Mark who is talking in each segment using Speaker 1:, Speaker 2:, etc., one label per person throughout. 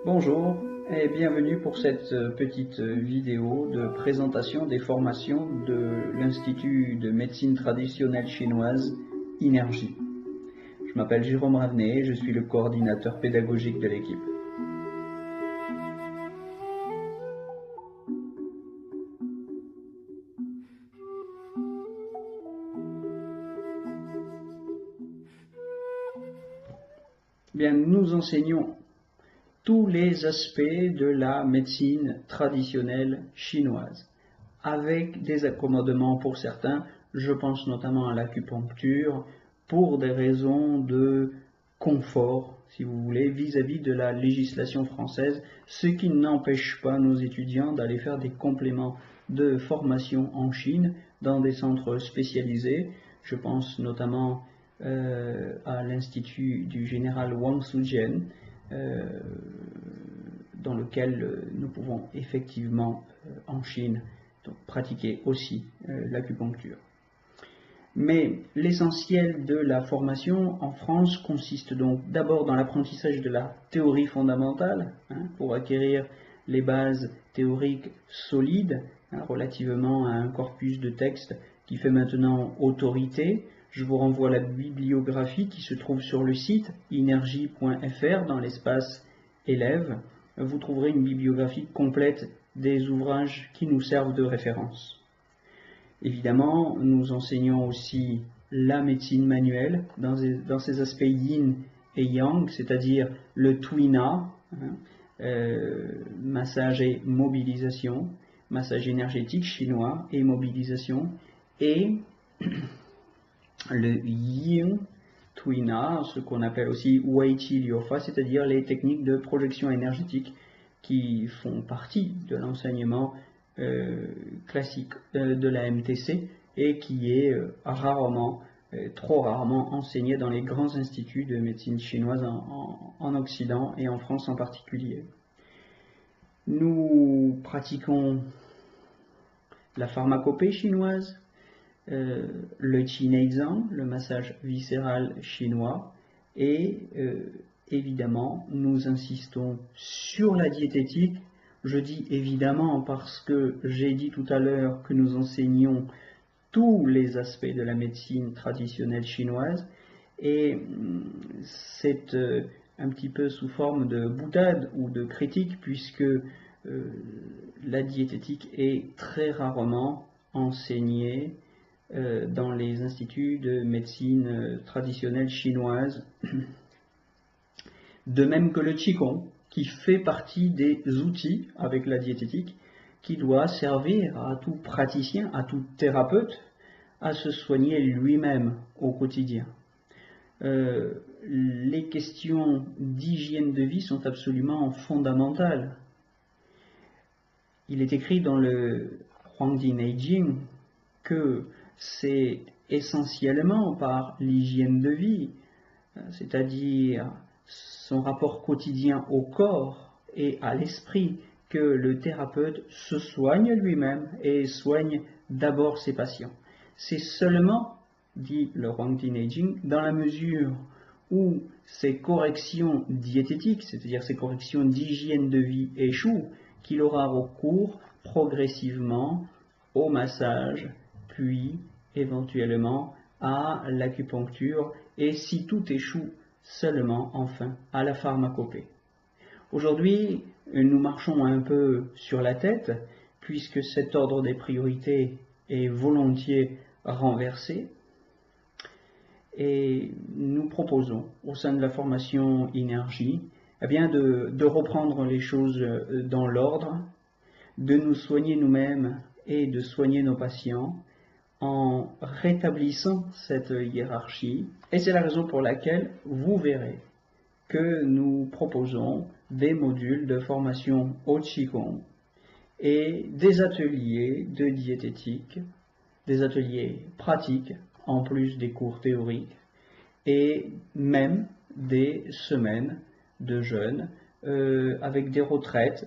Speaker 1: Bonjour et bienvenue pour cette petite vidéo de présentation des formations de l'Institut de médecine traditionnelle chinoise INERGIE. Je m'appelle Jérôme Ravenet et je suis le coordinateur pédagogique de l'équipe. Bien, nous enseignons tous les aspects de la médecine traditionnelle chinoise, avec des accommodements pour certains. Je pense notamment à l'acupuncture, pour des raisons de confort, si vous voulez, vis-à-vis de la législation française, ce qui n'empêche pas nos étudiants d'aller faire des compléments de formation en Chine, dans des centres spécialisés. Je pense notamment à l'Institut du général Wang Sujian, dans lequel nous pouvons effectivement en Chine donc, pratiquer aussi l'acupuncture. Mais l'essentiel de la formation en France consiste donc d'abord dans l'apprentissage de la théorie fondamentale, pour acquérir les bases théoriques solides, relativement à un corpus de textes qui fait maintenant autorité. Je vous renvoie à la bibliographie qui se trouve sur le site inergie.fr dans l'espace élèves. Vous trouverez une bibliographie complète des ouvrages qui nous servent de référence. Évidemment, nous enseignons aussi la médecine manuelle dans ses aspects yin et yang, c'est-à-dire le tuina, massage et mobilisation, massage énergétique chinois et mobilisation, et le yin tuina, ce qu'on appelle aussi wei qi liu fa, c'est-à-dire les techniques de projection énergétique qui font partie de l'enseignement classique de la MTC et qui est trop rarement enseigné dans les grands instituts de médecine chinoise en Occident et en France en particulier. Nous pratiquons la pharmacopée chinoise, le Qi Neizang, le massage viscéral chinois, et évidemment, nous insistons sur la diététique. Je dis évidemment parce que j'ai dit tout à l'heure que nous enseignions tous les aspects de la médecine traditionnelle chinoise, et c'est un petit peu sous forme de boutade ou de critique, puisque la diététique est très rarement enseignée dans les instituts de médecine traditionnelle chinoise, de même que le Qigong, qui fait partie des outils avec la diététique, qui doit servir à tout praticien, à tout thérapeute, à se soigner lui-même au quotidien. Les questions d'hygiène de vie sont absolument fondamentales. Il est écrit dans le Huangdi Neijing que c'est essentiellement par l'hygiène de vie, c'est-à-dire son rapport quotidien au corps et à l'esprit, que le thérapeute se soigne lui-même et soigne d'abord ses patients. C'est seulement, dit le Huangdi Neijing, dans la mesure où ces corrections diététiques, c'est-à-dire ces corrections d'hygiène de vie échouent, qu'il aura recours progressivement au massage, puis éventuellement à l'acupuncture, et si tout échoue, seulement enfin à la pharmacopée. Aujourd'hui, nous marchons un peu sur la tête, puisque cet ordre des priorités est volontiers renversé, et nous proposons au sein de la formation INERGIE de reprendre les choses dans l'ordre, de nous soigner nous-mêmes et de soigner nos patients en rétablissant cette hiérarchie, et c'est la raison pour laquelle vous verrez que nous proposons des modules de formation au Qigong et des ateliers de diététique, des ateliers pratiques en plus des cours théoriques, et même des semaines de jeûne avec des retraites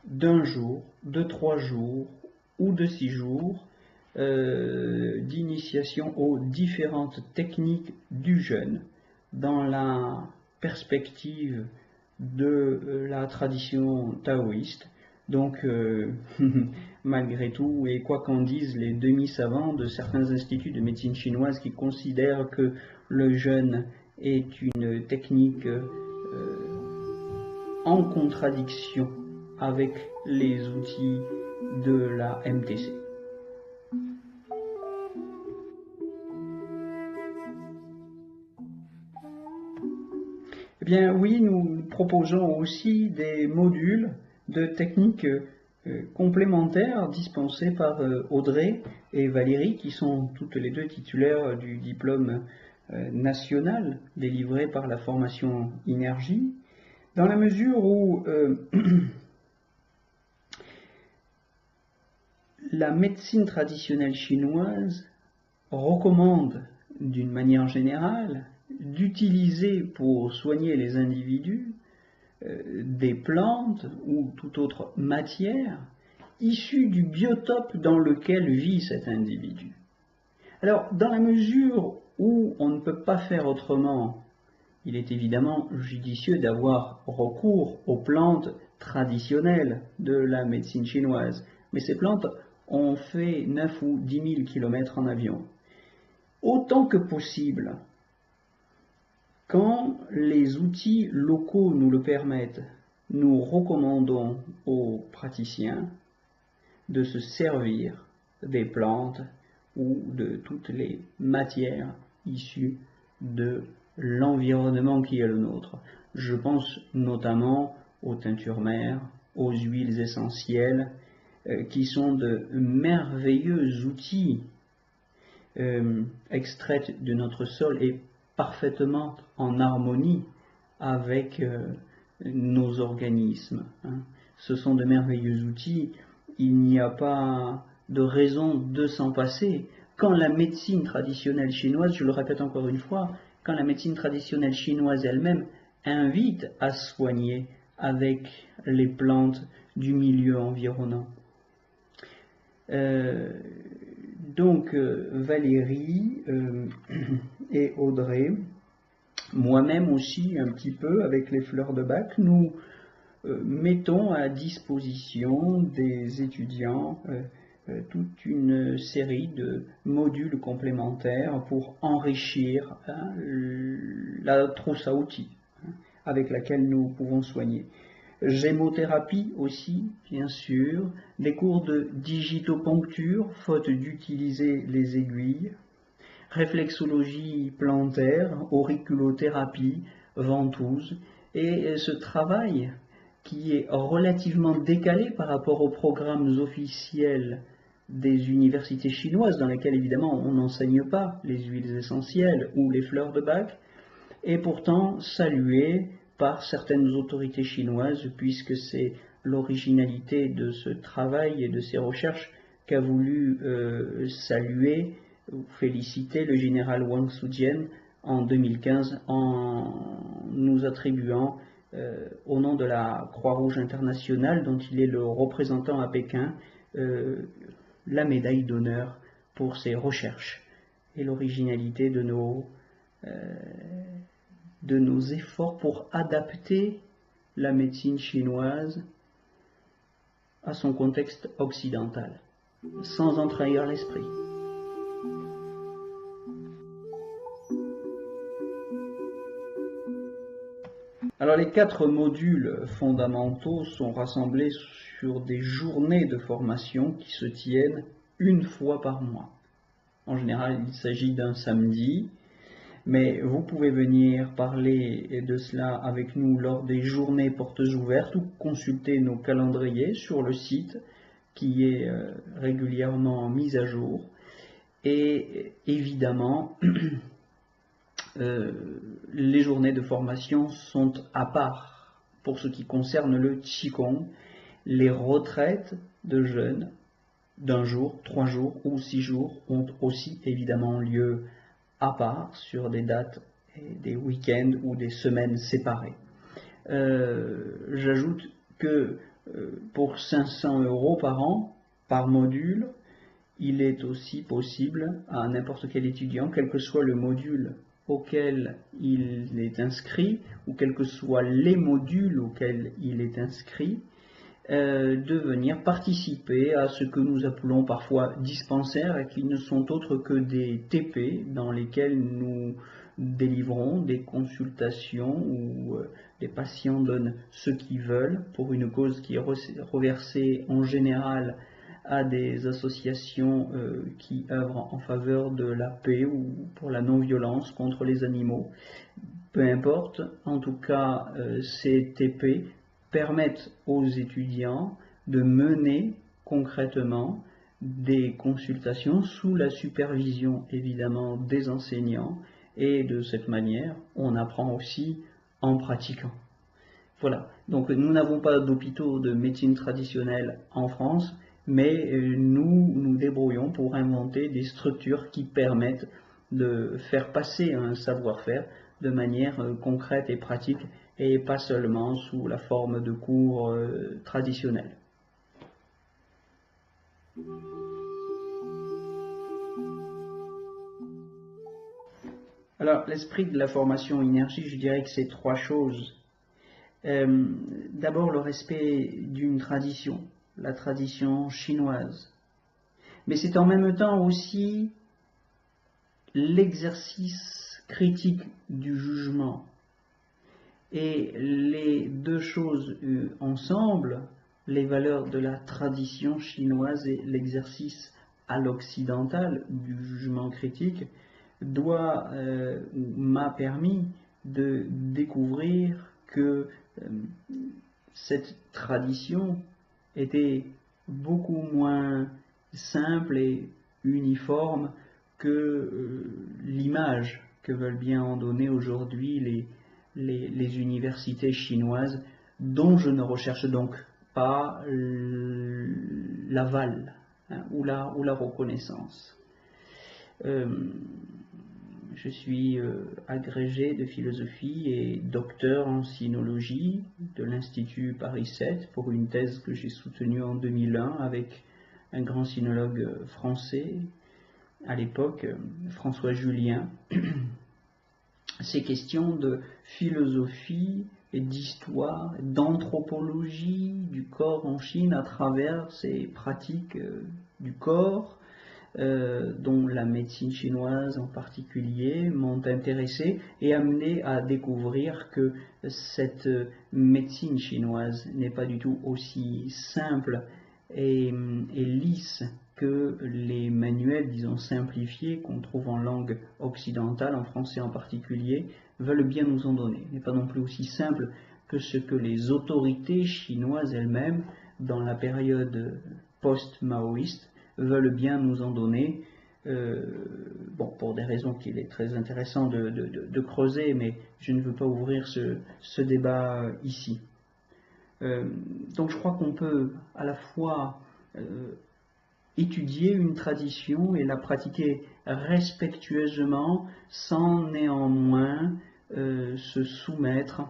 Speaker 1: d'1 jour, de 3 jours ou de 6 jours, d'initiation aux différentes techniques du jeûne dans la perspective de la tradition taoïste. Donc, malgré tout, et quoi qu'en disent les demi-savants de certains instituts de médecine chinoise qui considèrent que le jeûne est une technique en contradiction avec les outils de la MTC. Eh bien oui, nous proposons aussi des modules de techniques complémentaires dispensés par Audrey et Valérie, qui sont toutes les deux titulaires du diplôme national délivré par la formation Énergie, dans la mesure où la médecine traditionnelle chinoise recommande d'une manière générale d'utiliser pour soigner les individus des plantes ou toute autre matière issue du biotope dans lequel vit cet individu. Alors, dans la mesure où on ne peut pas faire autrement, il est évidemment judicieux d'avoir recours aux plantes traditionnelles de la médecine chinoise. Mais ces plantes ont fait 9 ou 10 000 kilomètres en avion. Autant que possible, quand les outils locaux nous le permettent, nous recommandons aux praticiens de se servir des plantes ou de toutes les matières issues de l'environnement qui est le nôtre. Je pense notamment aux teintures mères, aux huiles essentielles, qui sont de merveilleux outils extraits de notre sol et parfaitement en harmonie avec nos organismes. Ce sont de merveilleux outils, il n'y a pas de raison de s'en passer. Quand la médecine traditionnelle chinoise, je le répète encore une fois, quand la médecine traditionnelle chinoise elle-même invite à soigner avec les plantes du milieu environnant. Donc Valérie et Audrey, moi-même aussi un petit peu avec les fleurs de bac, nous mettons à disposition des étudiants toute une série de modules complémentaires pour enrichir la trousse à outils avec laquelle nous pouvons soigner. Gémothérapie aussi, bien sûr, des cours de digitoponcture, faute d'utiliser les aiguilles, réflexologie plantaire, auriculothérapie, ventouse, et ce travail qui est relativement décalé par rapport aux programmes officiels des universités chinoises, dans lesquelles évidemment on n'enseigne pas les huiles essentielles ou les fleurs de bac, est pourtant salué par certaines autorités chinoises, puisque c'est l'originalité de ce travail et de ces recherches qu'a voulu saluer ou féliciter le général Wang Sujian en 2015 en nous attribuant au nom de la Croix-Rouge internationale, dont il est le représentant à Pékin, la médaille d'honneur pour ses recherches et l'originalité de nos efforts pour adapter la médecine chinoise à son contexte occidental, sans en trahir l'esprit. Alors les 4 modules fondamentaux sont rassemblés sur des journées de formation qui se tiennent une fois par mois. En général, il s'agit d'un samedi, mais vous pouvez venir parler de cela avec nous lors des journées portes ouvertes ou consulter nos calendriers sur le site qui est régulièrement mis à jour. Et évidemment, les journées de formation sont à part pour ce qui concerne le Qigong. Les retraites de jeûne d'un jour, 3 jours ou 6 jours ont aussi évidemment lieu à part sur des dates et des week-ends ou des semaines séparées. J'ajoute que pour 500 € par an, par module, il est aussi possible à n'importe quel étudiant, quel que soit le module auquel il est inscrit, ou quels que soient les modules auxquels il est inscrit, de venir participer à ce que nous appelons parfois dispensaires, et qui ne sont autres que des TP dans lesquels nous délivrons des consultations où les patients donnent ce qu'ils veulent pour une cause qui est reversée en général à des associations qui œuvrent en faveur de la paix ou pour la non-violence contre les animaux. Peu importe, en tout cas, ces TP permettent aux étudiants de mener concrètement des consultations sous la supervision évidemment des enseignants, et de cette manière on apprend aussi en pratiquant. Voilà, donc nous n'avons pas d'hôpitaux de médecine traditionnelle en France, mais nous nous débrouillons pour inventer des structures qui permettent de faire passer un savoir-faire de manière concrète et pratique, et pas seulement sous la forme de cours traditionnels. Alors, l'esprit de la formation énergie, je dirais que c'est trois choses. D'abord, le respect d'une tradition, la tradition chinoise. Mais c'est en même temps aussi l'exercice critique du jugement. Et les deux choses ensemble, les valeurs de la tradition chinoise et l'exercice à l'occidental du jugement critique, m'a permis de découvrir que cette tradition était beaucoup moins simple et uniforme que l'image que veulent bien en donner aujourd'hui les universités chinoises, dont je ne recherche donc pas l'aval ou la reconnaissance. Je suis agrégé de philosophie et docteur en sinologie de l'Institut Paris 7 pour une thèse que j'ai soutenue en 2001 avec un grand sinologue français à l'époque, François Julien. Ces questions de philosophie et d'histoire, d'anthropologie du corps en Chine à travers ces pratiques du corps, dont la médecine chinoise en particulier, m'ont intéressé et amené à découvrir que cette médecine chinoise n'est pas du tout aussi simple et lisse que les manuels, disons, simplifiés qu'on trouve en langue occidentale, en français en particulier, veulent bien nous en donner. Il n'est pas non plus aussi simple que ce que les autorités chinoises elles-mêmes, dans la période post-maoïste, veulent bien nous en donner, pour des raisons qu'il est très intéressant de creuser, mais je ne veux pas ouvrir ce débat ici. Donc je crois qu'on peut à la fois étudier une tradition et la pratiquer respectueusement sans néanmoins se soumettre,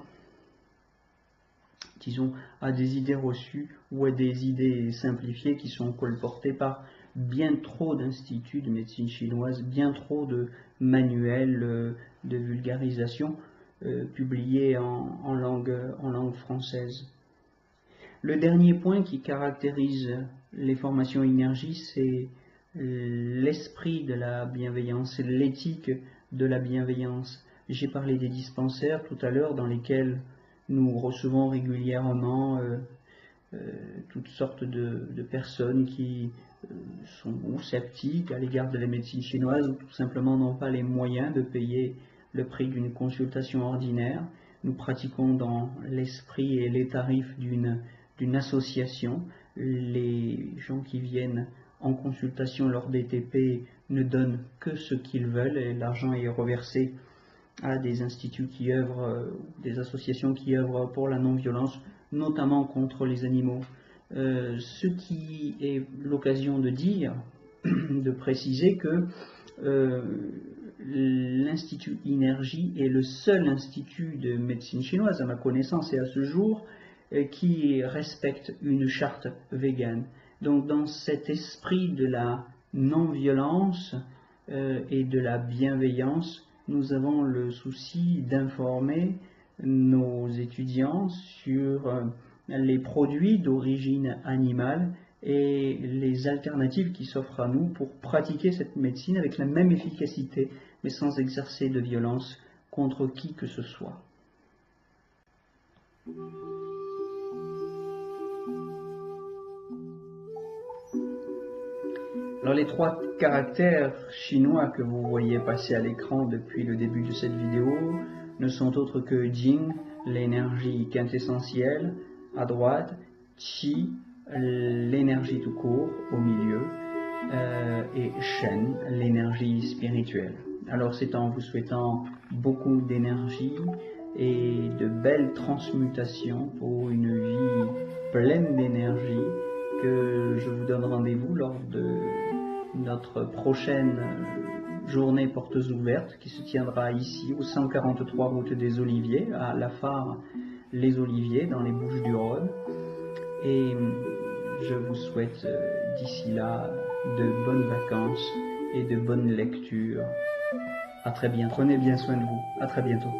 Speaker 1: disons, à des idées reçues ou à des idées simplifiées qui sont colportées par bien trop d'instituts de médecine chinoise, bien trop de manuels de vulgarisation publiés en langue française. Le dernier point qui caractérise les formations énergie, c'est l'esprit de la bienveillance, l'éthique de la bienveillance. J'ai parlé des dispensaires tout à l'heure dans lesquels nous recevons régulièrement toutes sortes de personnes qui sont ou sceptiques à l'égard de la médecine chinoise ou tout simplement n'ont pas les moyens de payer le prix d'une consultation ordinaire. Nous pratiquons dans l'esprit et les tarifs d'une association. Les gens qui viennent en consultation lors des TP ne donnent que ce qu'ils veulent et l'argent est reversé à des instituts qui œuvrent, des associations qui œuvrent pour la non-violence, notamment contre les animaux. Ce qui est l'occasion de dire, de préciser que l'Institut Énergie est le seul institut de médecine chinoise, à ma connaissance et à ce jour, qui respecte une charte végane. Donc dans cet esprit de la non-violence et de la bienveillance, nous avons le souci d'informer nos étudiants sur les produits d'origine animale et les alternatives qui s'offrent à nous pour pratiquer cette médecine avec la même efficacité, mais sans exercer de violence contre qui que ce soit. Alors les 3 caractères chinois que vous voyez passer à l'écran depuis le début de cette vidéo ne sont autres que Jing, l'énergie quintessentielle, à droite, Qi, l'énergie tout court, au milieu, et Shen, l'énergie spirituelle. Alors c'est en vous souhaitant beaucoup d'énergie et de belles transmutations pour une vie pleine d'énergie que je vous donne rendez-vous lors de notre prochaine journée portes ouvertes qui se tiendra ici au 143 route des Oliviers, à La Phare les Oliviers dans les Bouches-du-Rhône. Et je vous souhaite d'ici là de bonnes vacances et de bonnes lectures. À très bientôt. Prenez bien soin de vous. À très bientôt.